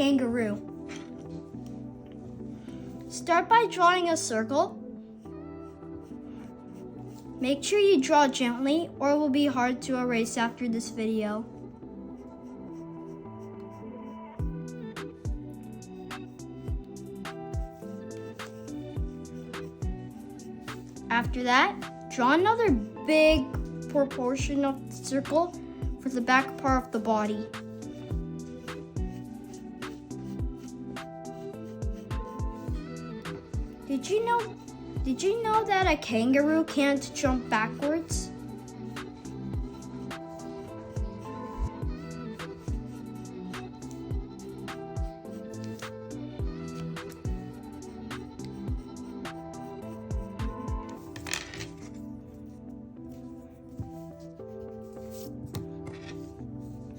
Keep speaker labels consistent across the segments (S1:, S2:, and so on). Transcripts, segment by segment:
S1: kangaroo. Start by drawing a circle. Make sure you draw gently or it will be hard to erase after this video. After that, draw another big proportional circle for the back part of the body. Did you know that a kangaroo can't jump backwards?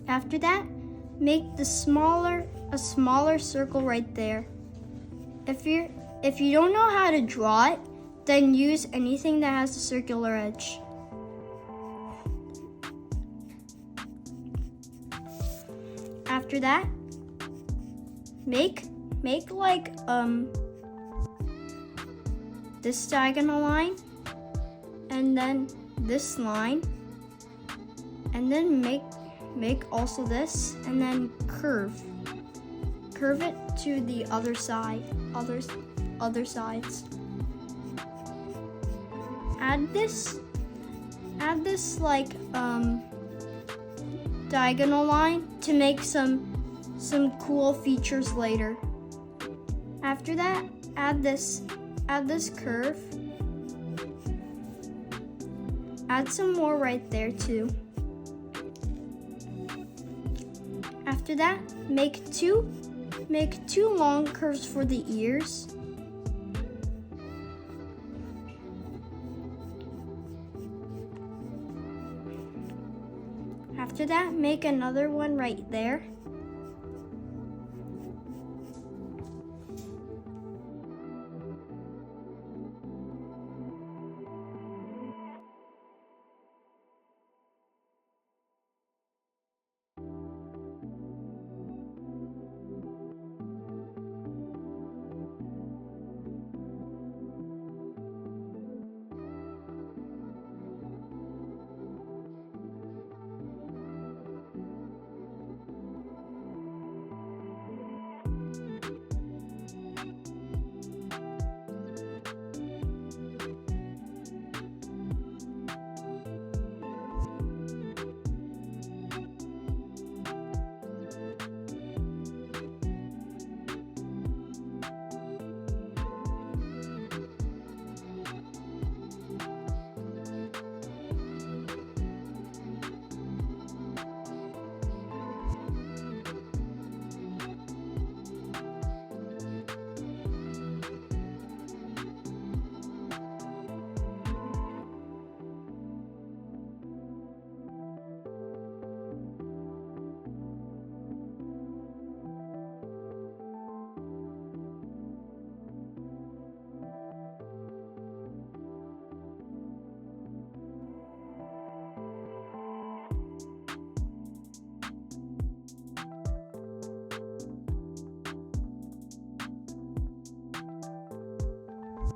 S1: After that, make a smaller circle right there. If you don't know how to draw it, then use anything that has a circular edge. After that, make like this diagonal line, and then this line, and then make also this, and then curve it to the other side, other sides. Add this like diagonal line to make some cool features later. After that, add this curve. Add some more right there too. After that, make two long curves for the ears. After that, make another one right there.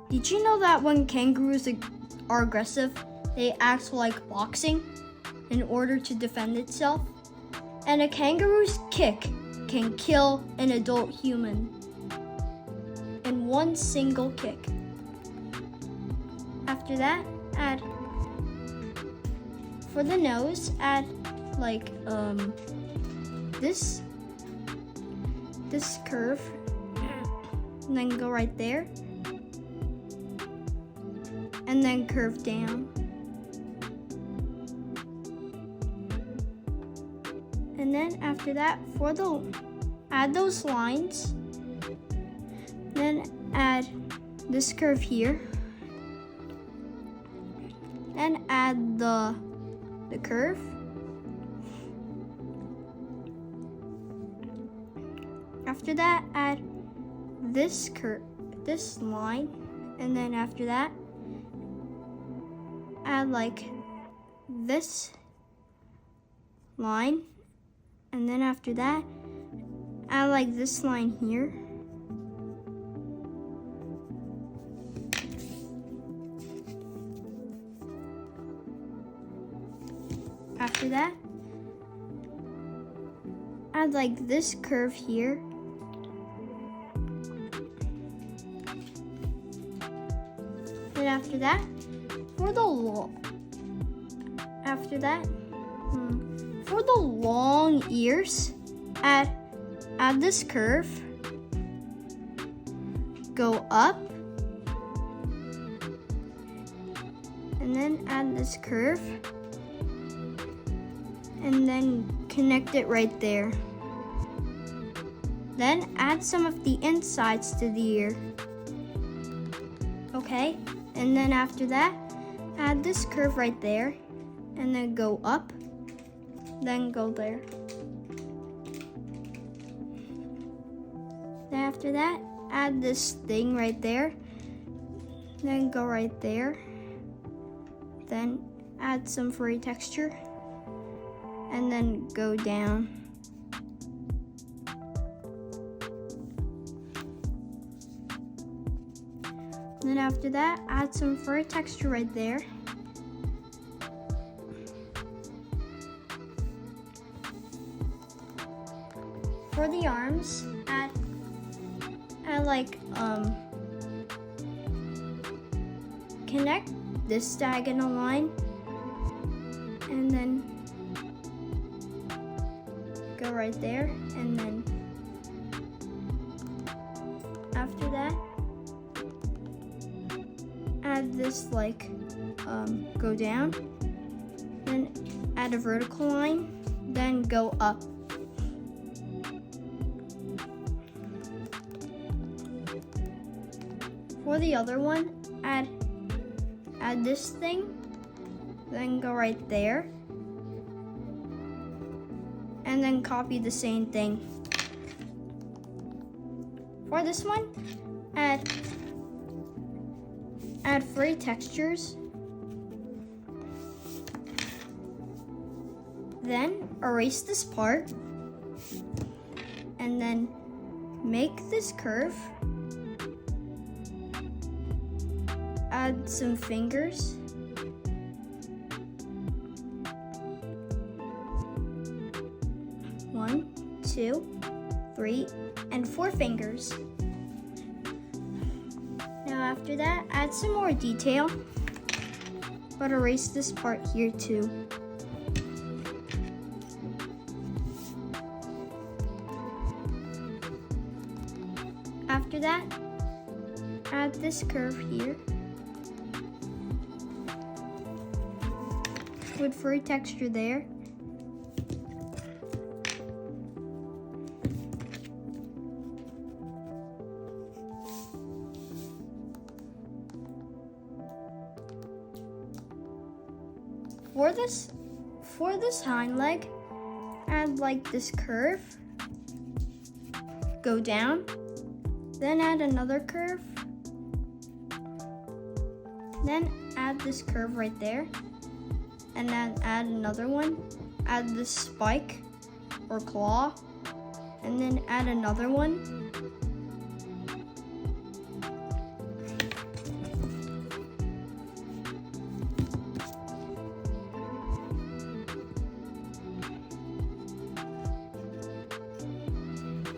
S1: Did you know that when kangaroos are aggressive, they act like boxing in order to defend itself? And a kangaroo's kick can kill an adult human in one single kick. After that, add, for the nose, add like this curve, and then go right there. And then curve down. And then after that, add those lines. Then add this curve here. And add the curve. After that, add this curve, this line, and then after that, add like this line, and then after that, add like this line here. After that, add like this curve here. And after that, for the long ears, add this curve, go up, and then add this curve, and then connect it right there. Then add some of the insides to the ear. Okay, and then after that, add this curve right there, and then go up, then go there. Then after that, add this thing right there, then go right there. Then add some furry texture, and then go down. Then after that, add some fur texture right there. For the arms, add like connect this diagonal line, and then go right there, and then after that, add this like go down, then add a vertical line, then go up. For the other one, add this thing, then go right there, and then copy the same thing. For this one, add furry textures, then erase this part, and then make this curve, add some fingers, one, two, 3, and 4 fingers. Now after that, add some more detail, but erase this part here too. After that, add this curve here with furry texture there. For this hind leg, add like this curve, go down, then add another curve, then add this curve right there, and then add another one, add this spike or claw, and then add another one.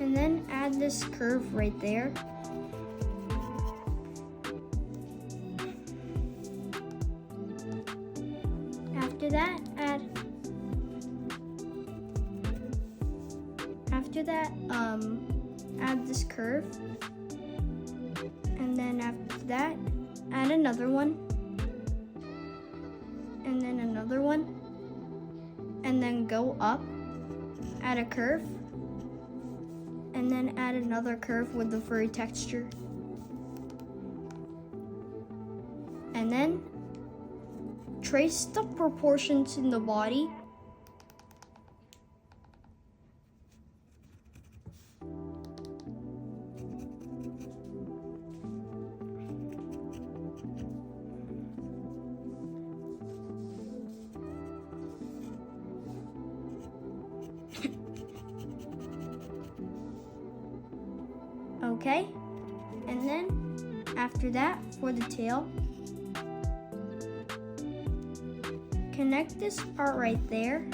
S1: And then add this curve right there. After that, add this curve. And then after that, add another one. And then another one. And then go up, add a curve. And then add another curve with the furry texture. And then trace the proportions in the body. Okay? And then after that, for the tail, connect this part right there.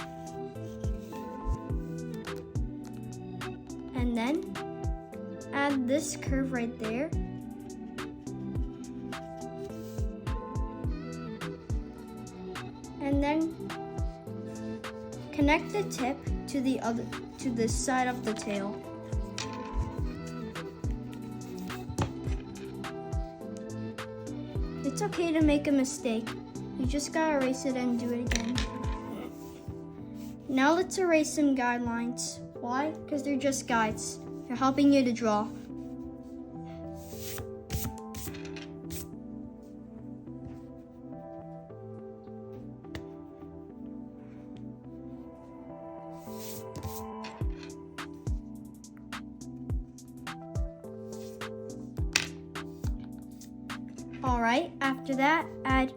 S1: And then add this curve right there. And then connect the tip to the side of the tail. It's okay to make a mistake. You just gotta erase it and do it again. Now let's erase some guidelines. Why? Because they're just guides. They're helping you to draw. Alright, after that, add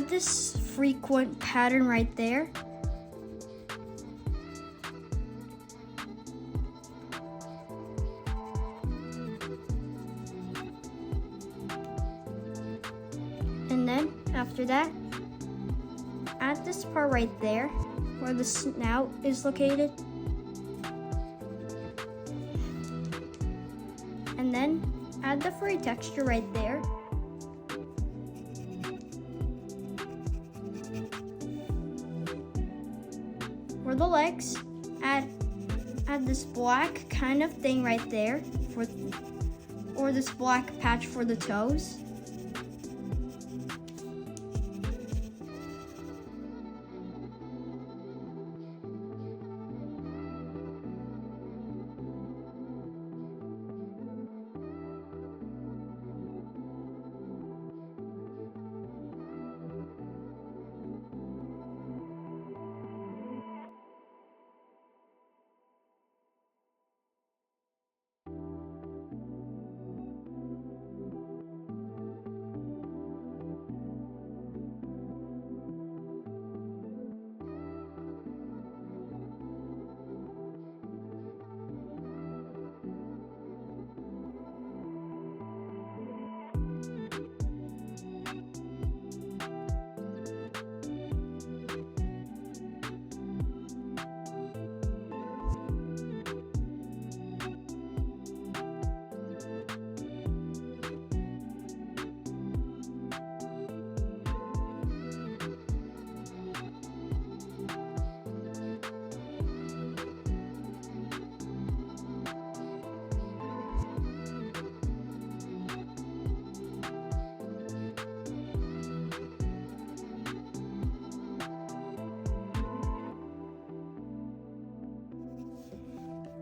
S1: this frequent pattern right there. And then, after that, add this part right there, where the snout is located. And then, add the furry texture right there. For the legs, add this black kind of thing right there, or this black patch for the toes.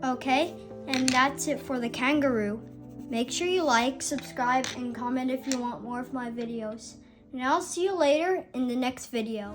S1: Okay, and that's it for the kangaroo. Make sure you like, subscribe, and comment if you want more of my videos. And I'll see you later in the next video.